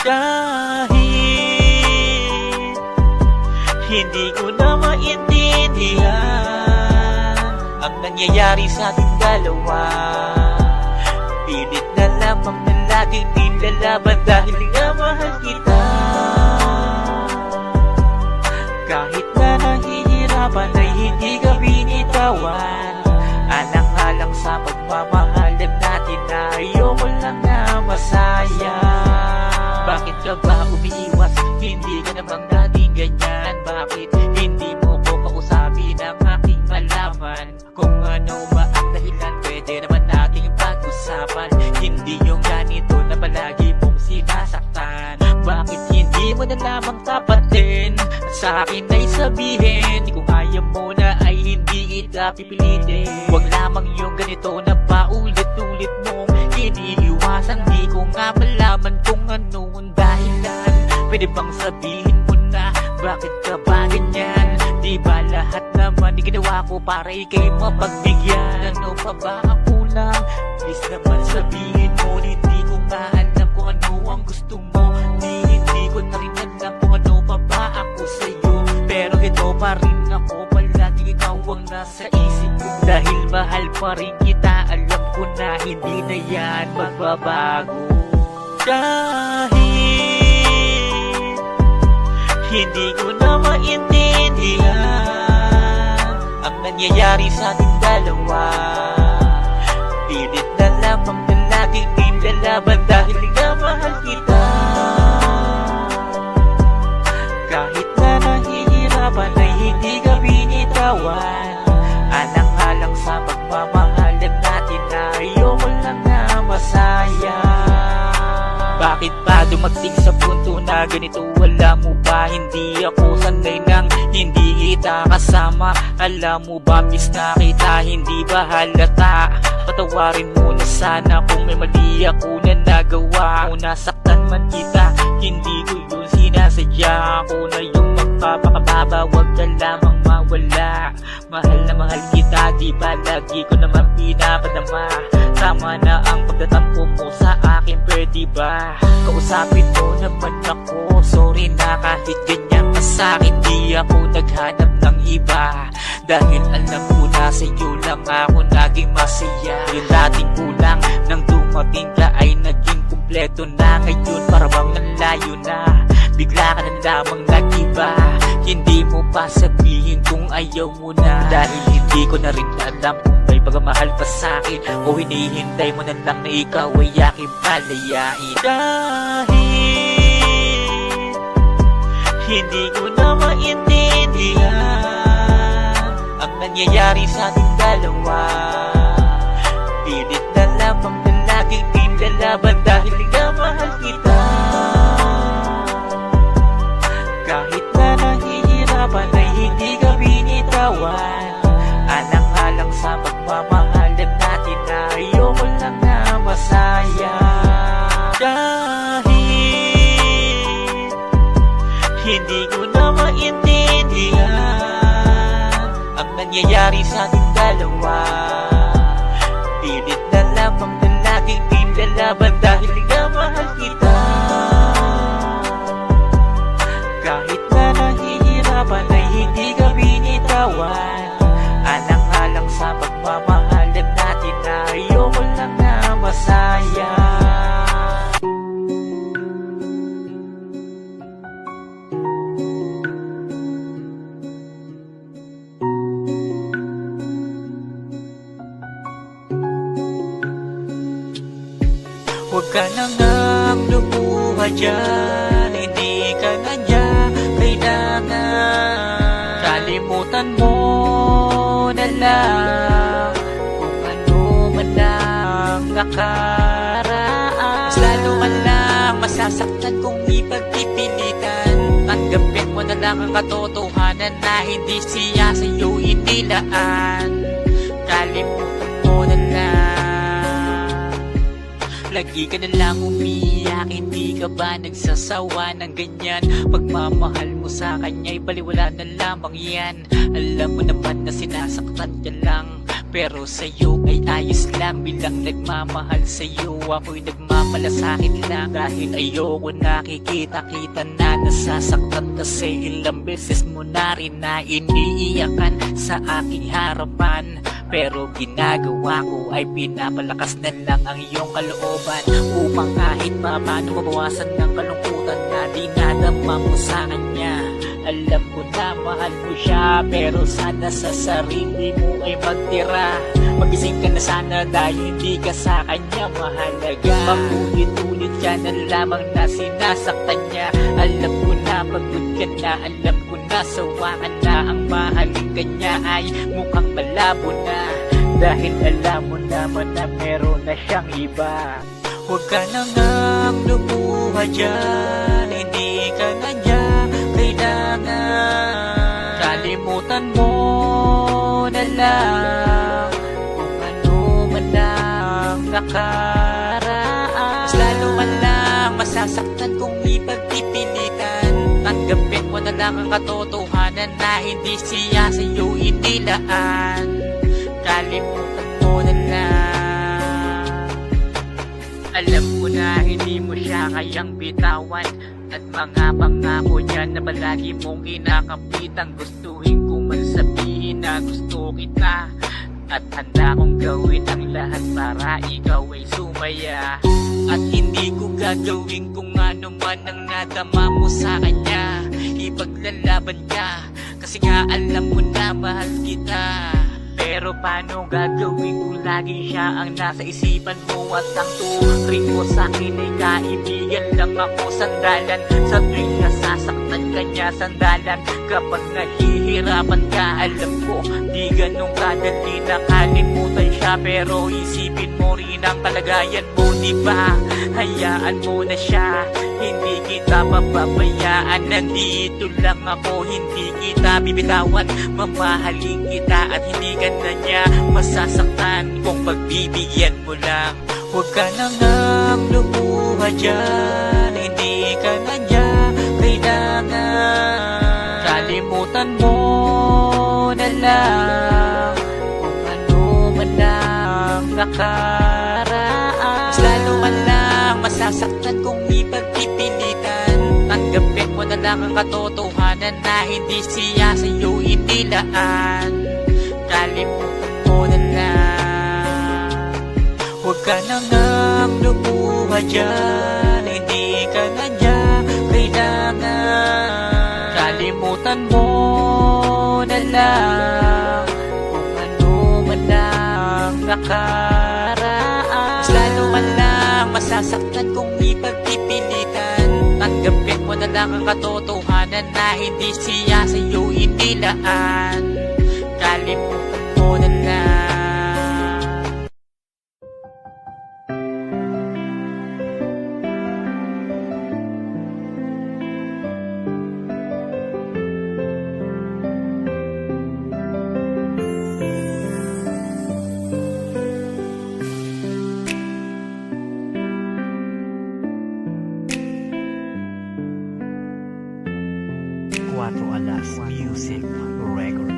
Kahit hindi ko na maintindihan ang nangyayari sa ating dalawa, pilit na lamang na laging nilalaban dahil nga mahal kita. Kahit na nahihirapan ay hindi ka binitawan, alang-alang sa pagmamahalan natin na ayoko lang na masaya. Bakit ka ba umiiwas? Hindi ka namang dating ganyan. Bakit hindi mo ko kausapin ang aking malaman? Kung ano ba ang dahilan, pwede naman nating pag-usapan. Hindi yung ganito na palagi mong sinasaktan. Bakit hindi mo na lamang tapatin at sa akin ay sabihin kung ayaw mo na ay hindi kita pipilitin? Huwag lamang yung ganito na paulit-ulit mong iniiwasan. Di ko nga malaman kung ano ang dahilan. Pwede bang sabihin mo na bakit ka ba ganyan? Di ba lahat naman ginawa ko para ikay mapagbigyan? Ano pa ba ang kulang? Please naman sabihin mo. Hindi ko nga alam kung ano ang gusto mo. Hindi ko na rin alam kung ano pa ba ako sa'yo. Pero ito pa rin ako, palagi ikaw ang nasa isip ko. Dahil mahal pa rin kita, alam ko na hindi na yan magbabago. Kahit hindi ko na maintindihan ang nangyayari sa ating dalawa, pilit na lamang na laging nilalaban dahil nga mahal kita. Kahit na nahihirapan ay hindi ka binitawan, alang-alang sa pagmamahalan natin na ayoko lang na masaya. Bakit ba dumating sa punto na ganito? Alam mo ba hindi ako sanay nang hindi kita kasama? Alam mo ba miss na kita, hindi ba halata? Patawarin mo na sana kung may mali ako na nagawa. Kung nasaktan man kita, hindi ko yun sinasadya. Ako na yung magpapakababa, wag ka lamang mawala. Mahal na mahal kita, di ba lagi ko naman pinapadama? Tama na ang pagtatampo mo sa akin, pwede ba? Kausapin mo naman ako, sorry na kahit ganyan ka sa'kin. Di ako naghanap ng iba, dahil alam ko na sa'yo lang ako naging masaya. Yung dating kulang nang dumating ka ay naging kumpleto na. Ngayon para bang nalayo na, bigla ka na lamang nag-iba. Hindi mo pa sabihin kung ayaw mo na, dahil hindi ko na rin alam kung may pagmamahal pa sa'kin o hinihintay mo na lang na ikaw ay aking palayain. Kahit hindi ko na maintindihan ang nangyayari sa ating dalawa, pilit na lamang na laging nilalaban dahil nga mahal kita. Kahit na nahihirapan ay hindi ka binitawan, alang-alang sa pagmamahalan natin na ayoko lang na masaya. Kahit hindi ko na maintindihan ang nangyayari sa ating dalawa, pilit na lamang na laging nilalaban dahil nga mahal kita. Kahit na nahihirapan ay hindi ka binitawan, alang-alang sa pagmamahalan natin na ayoko lang na masaya. Huwag ka na ngang lumuha dyan, hindi ka na niya kailangan. Kalimutan mo na lang kung ano man lang nakaraan. Mas lalo ka lang masasaktan kung ipagpipilitan. Tanggapin mo na lang ang katotohanan na hindi siya sa'yo inilaan. Kalimutan mo na lang. Lagi ka na lang umiyak, hindi ka ba nagsasawa ng ganyan? Pagmamahal mo sa kanya'y baliwala na lamang yan. Alam mo naman na sinasaktan ka lang, Pero sa'yo ay ayos lang, bilang nagmamahal sa'yo ako'y nagmamalasakit lang. Dahil ayoko nakikita-kita na nasasaktan, kasi ilang beses mo na rin na iniiyakan sa aking harapan. Pero ginagawa ko ay pinapalakas na lang ang iyong kalooban, upang kahit pa paano mabawasan ng kalungkutan na dinadama mo sa kanya. Alam ko na mahal mo siya, pero sana sa sarili mo ay magtira. Magising ka na sana dahil hindi ka sa kanya mahalaga. Paulit-ulit ka na lamang na sinasaktan niya. Alam ko na pagod ka na, alam ko na sawa ka na. Ang mahalin ka niya ay mukhang malabo na, dahil alam mo naman na meron na siyang iba. Huwag ka na ngang lumuha dyan, hindi ka na niya kailangan. Kalimutan mo na lang kung ano man ang nakaraan. Mas lalo man lang masasaktan kung ipagpipilitan. Tanggapin mo na lang ang katotohanan na hindi siya sa'yo inilaan. Kalimutan mo na lang. Alam ko na hindi mo siya kayang bitawan, at mga pangako niya na palagi mong kinakapitan. Gustuhin ko man sabihin na gusto kita, at handa kong gawin ang lahat para ikaw ay sumaya. At hindi ko gagawin kung ano man ang nadama mo sa kanya. Ipaglalaban ka, kasi nga alam mo na mahal kita. Pero paano gagawin kung lagi siya ang nasa isipan mo, at ang turing mo sa akin ay kaibigan lang ako, sandalan. Sa tuwing nasasaktan ka niya, sandalan. Kapag nahihirapan ka, alam ko di ganun kadali na kalimutan siya. Pero isipin mo rin ang kalagayan mo, diba? Hayaan mo na siya, hindi kita papabayaan. Nandito lang ako, hindi kita bibitawan. Mamahalin kita at hindi ka na niya masasaktan kung pagbibigyan mo lang. Huwag ka na ngang lumuha dyan, hindi ka na niya kailangan. Kalimutan mo na lang kung ano man ang nakaraan. Mas lalo man lang masasaktan kung ipagpipilitan. Tanggapin mo na lang ang katotohanan na hindi siya sa'yo inilaan. Kalimutan mo na lang. Huwag ka na ngang lumuha dyan, hindi ka na niya kailangan. Kalimutan mo na lang kung ano man ang nakaraan. Mas lalo man lang masasaktan kung ipagpipilitan. Tanggapin mo na lang ang katotohanan na hindi siya sa'yo inilaan. Kalimutan mo na lang. Cuatro Alas Music Record.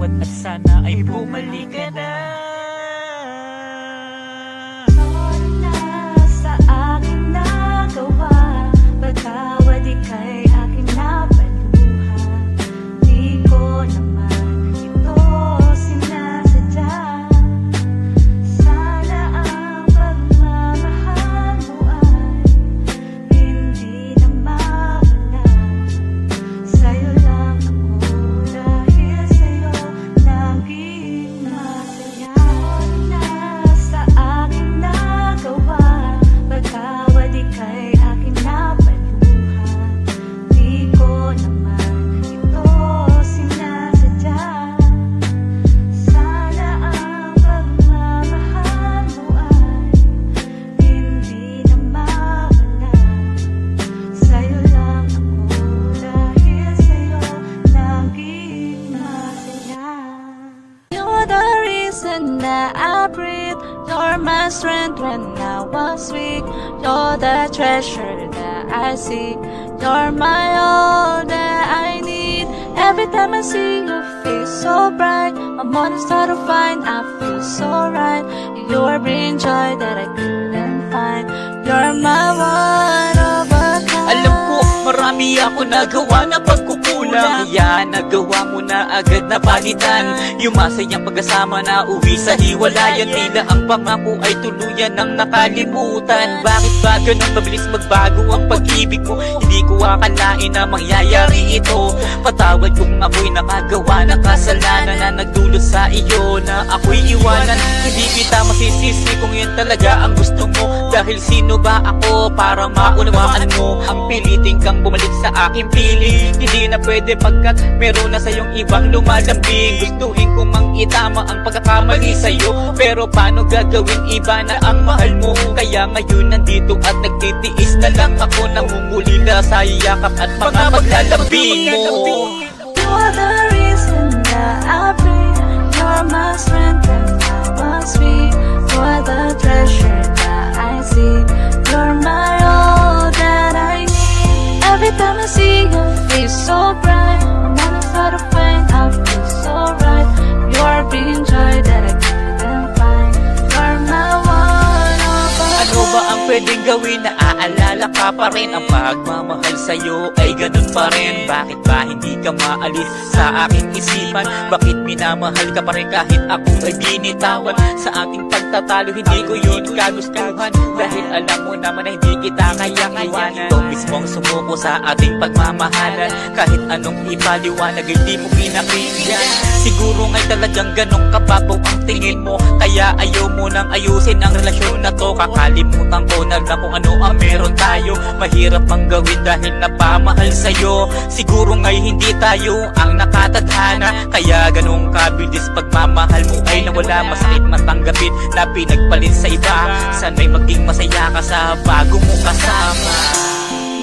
salamat at sana ay bumalik ka na. Sa aking nagawa, pagkawad ika'y aking napaluha. Di ko naman ito sinasadya. Sana ang pagmamahal mo ay hindi na mawala. Sa'yo lang ako, dahil sa'yo naging masaya. Sa aking nagawa, pagkawad ika'y aking napaluha. Di ko naman ito sinasadya. Sana ang pagmamahal mo ay hindi na mawala. Sa'yo lang ako, dahil sa'yo naging masaya. You're the reason that I breathe. You're my strength when I was weak. You're the treasure that I seek. You're my all that I need. Every time I see your face so bright, my mornings start to find I feel so right. You're bringing joy that I couldn't find. You're my one of a kind. Alam ko, marami ako nagawa na pagkukulang, kaya nagawa mo na agad na palitan yung masayang pagkasama na uwi sa hiwalayan. Tila ang pangako ay tuluyan ng nakalimutan. Bakit ba ganun mabilis magbago ang pag-ibig mo? Hindi ko akalain na mangyayari ito. Patawad kung ako'y nakagawa ng kasalanan na nagdulot sa iyo na ako'y iwanan. Hindi kita masisisi kung yan talaga ang gusto mo. Dahil sino ba ako para maunawaan mo ang piliting kang bumalik sa aking piling? Hindi na pwede pagkat meron na sa'yong ibang lumalambing. Gustuhin ko mang itama ang pagkakamali sa'yo, pero paano gagawin, iba na ang mahal mo? Kaya ngayon nandito at nagtitiis na lang ako, nangungulila sa yakap at mga paglalambing mo. You're the reason that I breathe. You're my strength when I was weak. You're the treasure that I see. You're my all that I need. Every time I see your face so bright, when I start to find I feel so right. You're bringing joy that I couldn't find. You're my one of a kind. Ano ba ang pwedeng gawin na aalala ka pa rin? Ang pagmamahal sa'yo ay ganun pa rin. Bakit ba hindi ka maalis sa aking isipan? Bakit minamahal ka pa rin kahit ako ay binitawan? Sa ating pagtatalo hindi ko yun kagustuhan, dahil alam mo naman na hindi kita kayang iwanan. Ito mismong sumuko sa ating pagmamahalan, kahit anong ipaliwanag hindi mo pinakinggan. Siguro nga'y talagang ganong kababaw ang tingin mo, kaya ayaw mo nang ayusin ang relasyon na to. Kakalimutan ko na lang kung ano ang meron tayo. Mahirap ang gawin dahil napamahal sa'yo. Siguro nga'y hindi tayo ang nakatadhana, kaya ganong kabilis pagmamahal mo ay nawala. Masakit matanggapin na pinagpalit sa iba. Sana'y maging masaya ka sa bago mo kasama.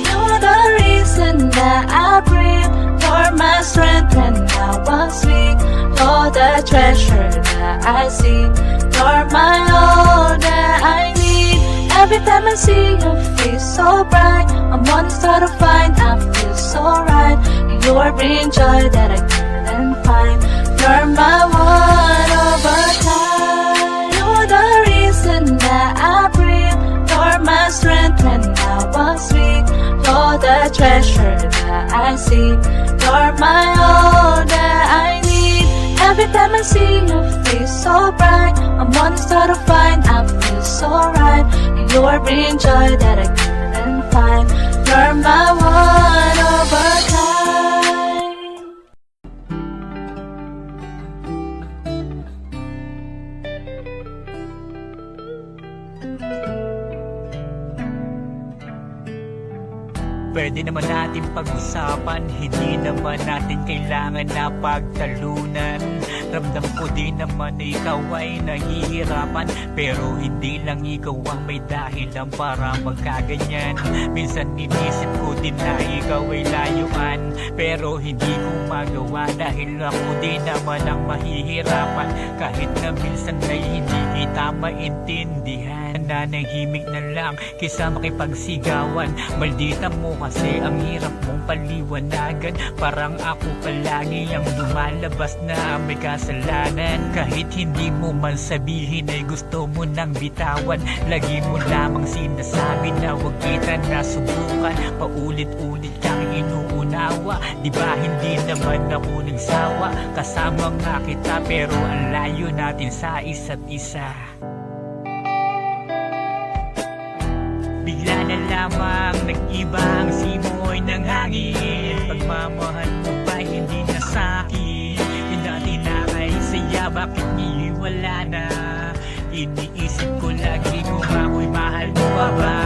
You're the reason that I breathe. You're my strength when I was weak. You're the treasure that I see. You're my all that I need. Every time I see your face so bright, I'm on start to find I feel so right. You're bringing joy that I couldn't find. You're my one of a kind. You're the reason that I breathe. You're my strength when I was weak. You're the treasure that I see. You're my all that I need. Every time I see your face so bright, I'm on start to find I feel so right. You're bringing joy that I couldn't find. You're my one of a kind. Pwede naman natin pag-usapan, hindi naman natin kailangan na pagtalunan. Ramdam ko din naman na ikaw ay nahihirapan, pero hindi lang ikaw ang may dahilan para magkaganyan. Minsan inisip ko din na ikaw ay layuan, pero hindi ko magawa dahil ako din naman ang mahihirapan. Kahit na minsan ay hindi kita kita maintindihan. Nanahimik na lang kaysa makipagsigawan. Maldita mo kasi ang hirap mong paliwanagan. Parang ako palagi ang lumalabas na may kasalanan. Kahit hindi mo man sabihin ay gusto mo nang bitawan. Lagi mo lamang sinasabi na huwag kita nasubukan. Paulit-ulit kang inuunawa. Di ba hindi naman ako nagsawa? Kasama nga kita pero ang layo natin sa isa't isa. Bigla na lamang nag-iba ang simoy ng hangin. Pagmamahal mo ba hindi na sa'kin? Yung dati na kay saya, bakit ngayon wala na? Iniisip ko lagi kung ako'y mahal mo pa ba?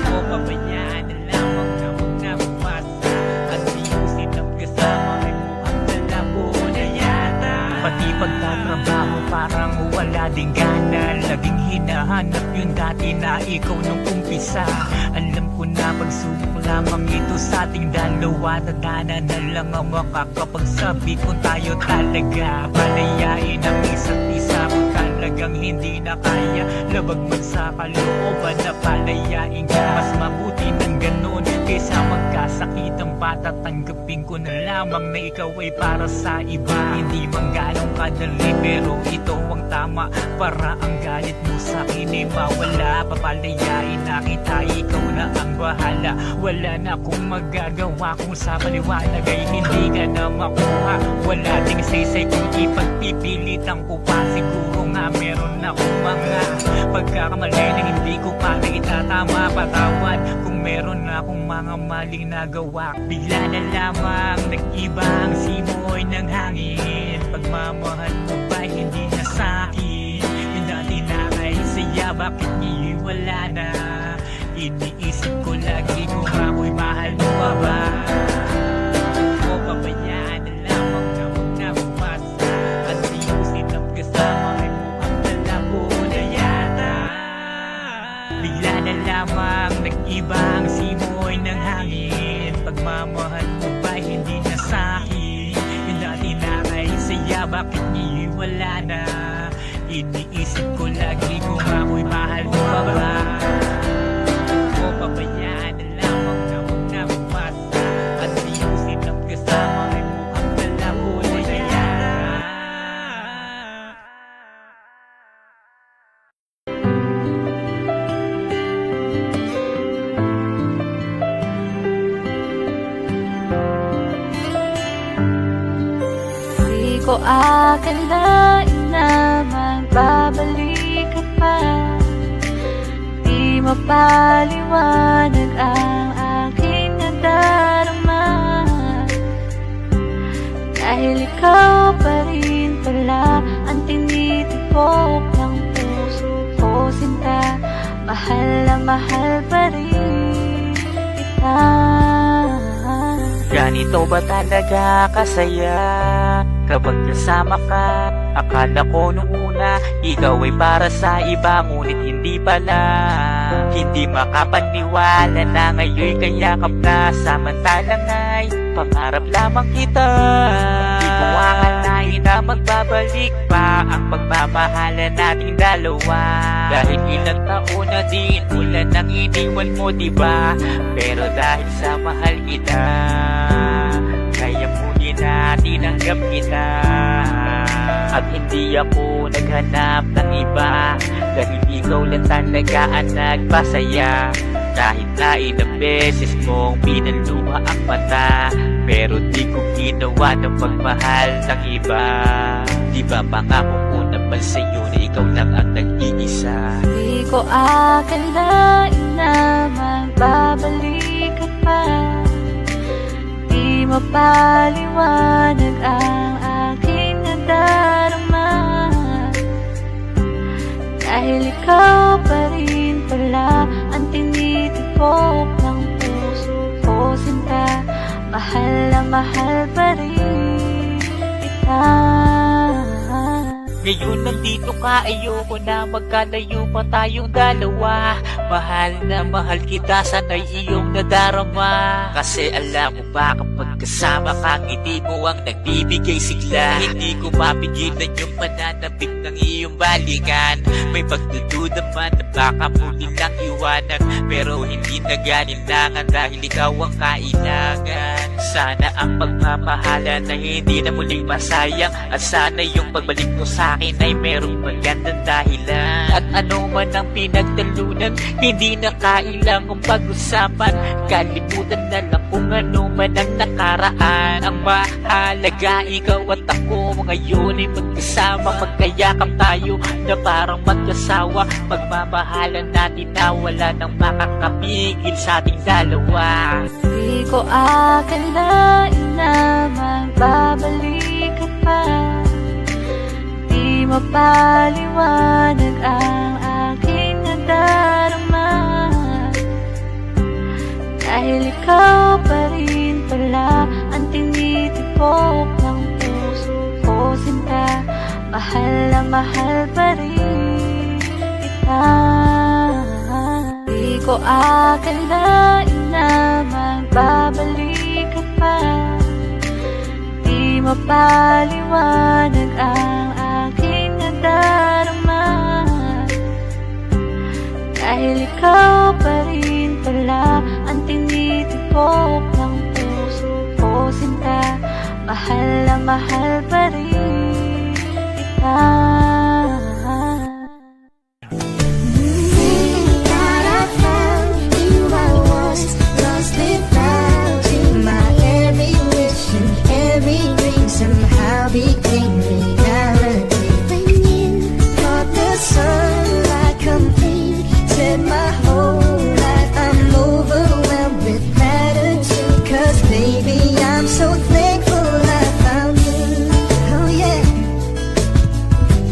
O pabayaan na lamang na magnabumasa at siyusin ang kasama ay mukhang kalabo na yata. Pati pagtatrabaho parang wala ding gana. Laging hinahanap yung dati na ikaw nung umpisa. Alam ko na pagsubok lamang ito sa ating dalawa. Nadana na lang ang makakapagsabi kung tayo talaga palayain ang isa't isa. Kung talagang hindi na kaya, labag man sa kalooban na palayain ka. Mas mabuti ng ganun kaysa magkasakitang patatanggapin ko na lamang na ikaw ay para sa iba. Hindi man ganong kadali pero ito ang tama para ang galit mo sa akin ay mawala. Papalayain na kita, ikaw na ang bahala. Wala na akong magagawa kung sa paliwanag ay hindi ka na makuha. Wala ding saysay kung ipagpipilitan ko pa. Siguro nga meron akong mga pagkakamali na hindi ko pa na itatama. Patawad kung meron akong mga maling nagawa. Bigla na lamang nag-iba ang simoy ng hangin. Pagmamahal mo ba hindi na sa'kin? Yung dati na kay saya, bakit ngayon wala na? Iniisip ko lagi kung ako'y mahal mo pa ba? O pabayaan na lamang na magnabumasa at siyusin ang kasama ay mukhang kalabo na yata. Bigla na lamang nag-iba ang simoy ng hangin. Pagmamahal mo ba hindi na sa'kin? Yung dati na kay saya, bakit ngayon wala na? Iniisip ko lagi kung ako'y mahal mo pa ba? O pabayaan na lamang na magnabumasa at siyusin ang kasama ay mukhang kalabo na yata. Di ko akalain na magbabalik ka pa. Di mapaliwanag ang aking nadarama. Dahil ikaw pa rin pala ang tinitipok ng puso ko, sinta. Mahal na mahal pa rin kita. Ganito ba talaga kasaya kapag kasama ka? Akala ko nung una ikaw ay para sa iba, ngunit hindi pala. Hindi makapaniwala na ngayon'y kayakap na. Samantalang ay pangarap lamang kita. Di ko akalain na magbabalik pa ang pagmamahala nating dalawa. Dahil ilang taon na din ulan nang iniwan mo, diba? Pero dahil sa mahal kita, kaya muli na tinanggap kita. At hindi ako naghanap ng iba, dahil ikaw lang talaga ang nagpasaya. Kahit na ilang beses mong pinaluha ang mata, pero di ko ginawa ng pagmahal ng iba. Di ba pangako ko naman sa'yo na ikaw lang ang nag-iisa? Di ko akalain na magbabalik ka pa. Di mapaliwanag ang aking nadarama. Dahil ikaw pa rin pala ang tinitipok ng puso ko, sinta. Mahal na mahal pa rin kita. Ngayon nandito ka, ayoko na magkalayo pa tayong dalawa. Mahal na mahal kita, sana'y iyong nadarama. Kasi alam mo ba, kapag kasama ka, ngiti mo ang nagbibigay sigla. Hindi ko mapigilan yung pananabik ng iyong balikan. May pagdududa man na baka muli lang iwanan, pero hindi na ganinlangan dahil ikaw ang kailangan. Sana ang pagmamahala na hindi na muling masayang, at sana yung pagbalik mo sa akin ay merong magandang dahilan. At ano man ang pinagtalunan, hindi na kailangang pag-usapan. Kalimutan na lang kung ano man ang nakaraan. Ang mahalaga, ikaw at ako ngayon ay magkasama. Magkayakap tayo na parang magkasawa. Magmamahalan natin na wala nang makakapigil sa ating dalawa. Di ko akalain na magbabalik ka pa. Di mapaliwanag ang aking nadarama, dahil ikaw pa rin pala ang tinitipok ng puso ko, sinta. Mahal na mahal pa rin kita. Di ko akalain na magbabalik ka pa. Di mapaliwanag ang aking nadarama, dahil ikaw pa rin pala ang tinitipok ng puso ko, sinta. Mahal na mahal pa rin kita. Became reality when you brought the sunlight complete. Set my whole life, I'm overwhelmed with gratitude. 'Cause baby, I'm so thankful I found you. Oh yeah,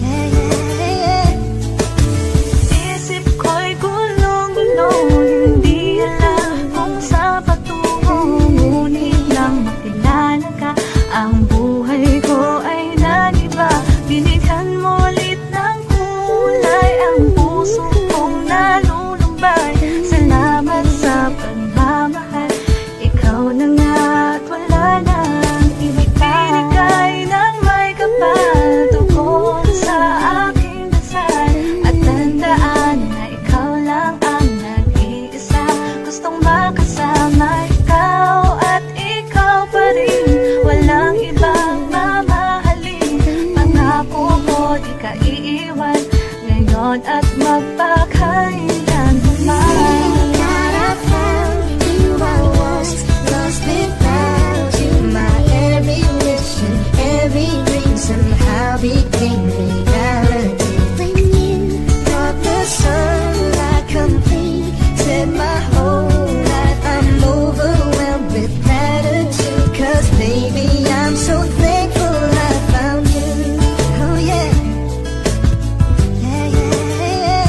yeah, yeah, yeah. Isip ko'y gulong-gulong, hindi alam kung saan patungo. Ngunit nang makilala ka, ang buhay ko ay naniba. Binigyan mo ulit ng kulay ang puso kong nalulumbay. Salamat sa pagmamahal, ikaw na nga at wala nang iba pa. Binigay ng may kapal tungkol sa aking dasal, at tandaan na ikaw lang ang nag-iisa. Gustong makasama ikaw at ikaw pa rin, walang ibang mamahalin. Pangako ko di ka iiwan ngayon at magpakailanman. God, I found you, I was lost without you. My every wish and every dream somehow became reality when you brought the sunlight complete. Set my whole life, I'm overwhelmed with gratitude. 'Cause baby, I'm so thankful I found you. Oh yeah, yeah, yeah, yeah.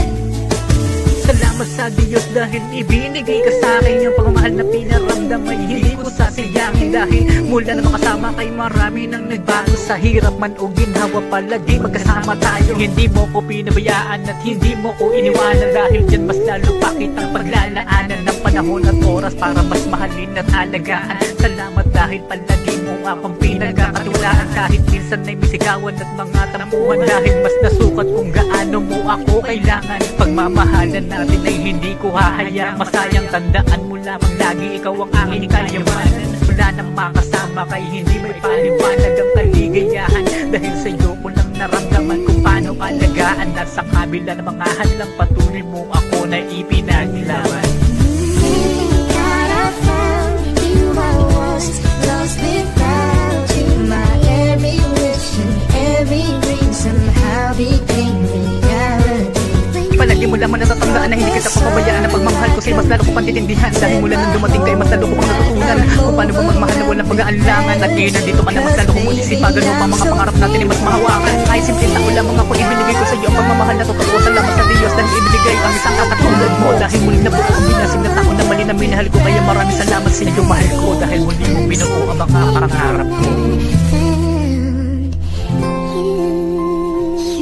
Salamat sa Diyos dahil ibinigay ka sa akin yung pagmamahal na pinaramdam ay hindi ko sasayangin. Dahil mula na makasama kay marami nang nagbago, sa hirap man o ginhawa palagi magkasama tayo. Hindi mo ko pinabayaan at hindi mo ko iniwanan, dahil dyan mas lalo pa kitang paglalaanan ng panahon at oras para mas mahalin at alagaan. Salamat dahil palagi mo akong pinagkakatiwalaan, kahit minsan ay misigawan at mga tampuhan, dahil mas nasukat kung gaano mo ako kailangan. Pagmamahalan natin ay hindi ko hahayaang masayang. Tandaan mo lamang lagi, ikaw ang aking kayamanan. Wala nang makasama kay hindi may paliwanag ang kaligayahan, dahil sa iyo ko lang naramdaman kung paano alagaan. At sa kabila ng mga hadlang, patuloy mo ako na ipinaglaban. God, I found you, I was lost without you. My every wish and every dream somehow became reality. Palagi mo lamang natatandaan na hindi kita papabayaan. Ang pagmamahal ko sa'yo mas lalo ko pang titindihan, dahil mula nang dumating kayo mas lalo ko pang natutunan kung paano ba magmahal na walang pag-aalangan. At ngayon nandito ka na, mas lalo kong munisipagan upang mga pangarap natin ay mas mahawakan. Kahit simple tao lamang ako, ibinigay ko sa'yo ang pagmamahal na totoo. Salamat sa Diyos dahil ibinigay ang isang kakatulad mo. Dahil muli na buo ang binasing na tao na mali na minahal ko, kaya maraming salamat sa iyo mahal ko, dahil muli mo binuo ang mga pangarap ko. You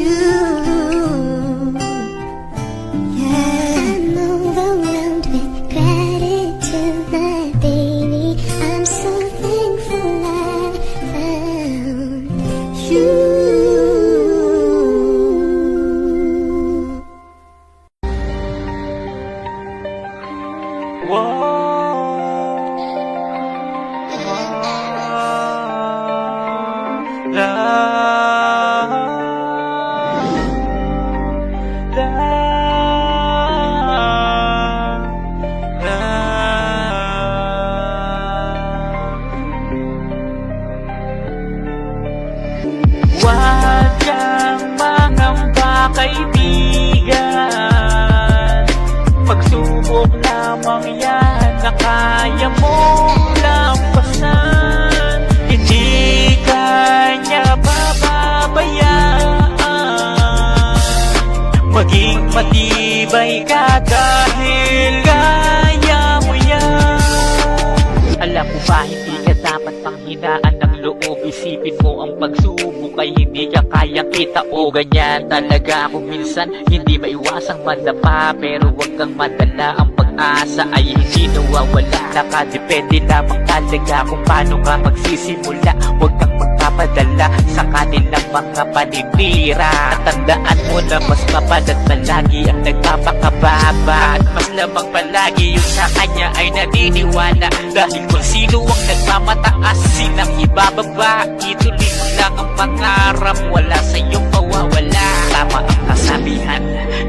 Maging matibay ka dahil kaya mo yan. Alam mo ba, hindi ka dapat panghinaan ng loob. Isipin mo ang pagsubok ay hindi ka kaya kita. O ganyan talaga ako minsan, hindi maiwasang madapa. Pero wag kang madala, ang pag-asa ay hindi nawawala. Nakadepende lamang talaga kung paano ka magsisimula. Wag kang magpapadala sa kanilang mga paninira. Tandaan mo na mas mapalat palagi ang nagpapakababa, at mas lamang palagi yung sa kanya ay naniniwala. Dahil kung sino ang nagmamataas, silang ibababa. Ituloy mo lang ang pangarap, wala sa'yong mawawala. Tama ang kasabihan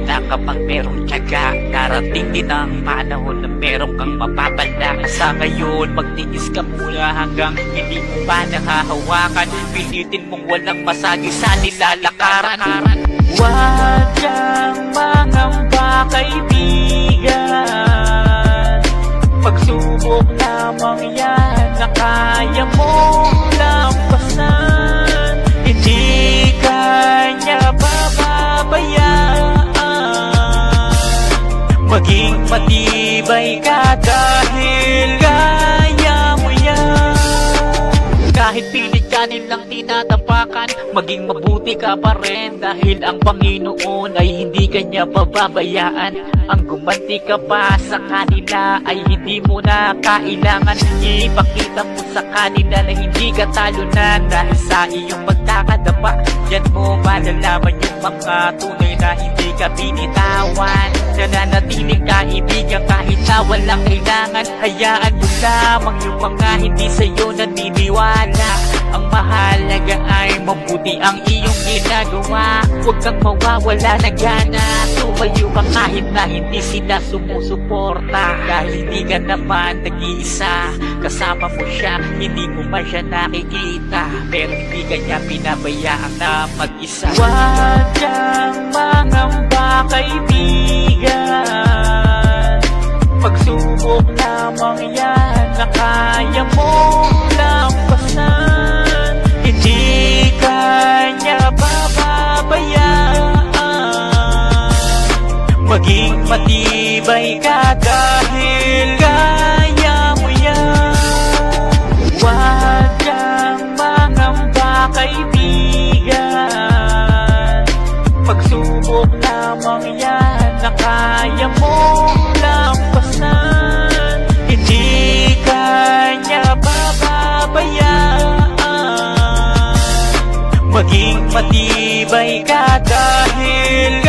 na kapag merong tiyaga, darating din ang panahon na merong kang mapapala. Sa ngayon, magtiis ka muna hanggang hindi mo pa nakahawakan. Pilitin mong walang masagi sa nilalakaran. Huwag kang mangamba, kaibigan. Pagsubok lamang yan na kaya mong lampasan. Hindi kanya bababayaan. Maging matibay ka dahil kaya mo yan. Kahit pilit ka nilang tinatapakan, maging mabuti ka pa rin. Dahil ang Panginoon ay hindi kanya pababayaan. Ang gumanti ka pa sa kanila ay hindi mo na kailangan. Ipakita mo sa kanila na hindi ka talunan. Dahil sa iyong pagkakadapa, yan mo malalaman yung mga tunay na hindi ka binitawan. Nananatiling kaibigan kahit na walang kailangan. Hayaan mo lamang yung mga hindi sa'yo naniniwala. Ang mahalaga ay mabuti ang iyong ginagawa. Huwag kang mawawala ng gana. Tumayo ka kahit na hindi sila sumusuporta. Dahil hindi ka naman nag-iisa, kasama mo siya, hindi mo man siya nakikita. Pero hindi ka niya pinabayaan na mag-isa. Huwag kang mangamba, kaibigan. Pagsubok lamang yan na kaya mong lampasan. Hindi kanya bababayaan. Maging matibay ka dahil kaya mo yan. Huwag kang mangamba, kaibigan. Pagsubok lamang yan na kaya mong lampasan. Hindi kanya bababayaan. Maging matibay ka dahil